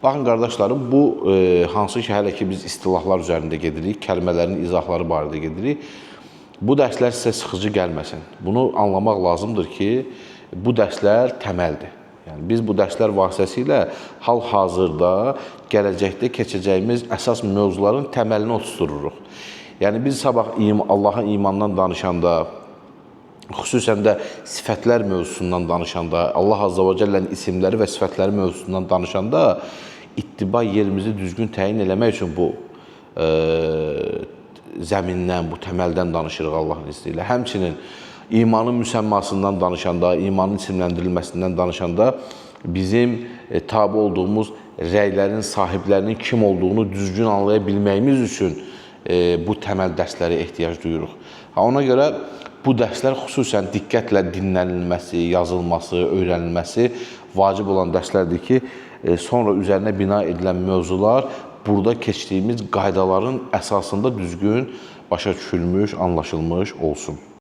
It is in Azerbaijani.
Baxın qardaşlarım, bu hansı ki hələ ki biz istilahlar üzərində gedirik, kəlmələrin izahları barədə gedirik. Bu dərslər sizə sıxıcı gəlməsin. Bunu anlamaq lazımdır ki, bu dərslər təməldir. Yəni biz bu dərslər vasitəsilə hal-hazırda gələcəkdə keçəcəyimiz əsas mövzuların təməlini oturtururuq. Yəni biz sabah Allah'a imandan danışanda, xüsusən də sifətlər mövzusundan danışanda, Allah Azza və Cəllənin isimləri və sifətləri mövzusundan danışanda ittiba yerimizi düzgün təyin eləmək üçün bu zəmindən, bu təməldən danışırıq Allahın izni ilə. Həmçinin imanın müsəmmasından danışanda, imanın isimləndirilməsindən danışanda bizim tabi olduğumuz rəylərin sahiblərinin kim olduğunu düzgün anlaya bilməyimiz üçün bu təməl dərslərə ehtiyac duyuruq. Ona görə bu dərslər xüsusən diqqətlə dinlənilməsi, yazılması, öyrənilməsi vacib olan dərslərdir ki, sonra üzərinə bina edilən mövzular burada keçdiyimiz qaydaların əsasında düzgün başa düşülmüş, anlaşılmış olsun.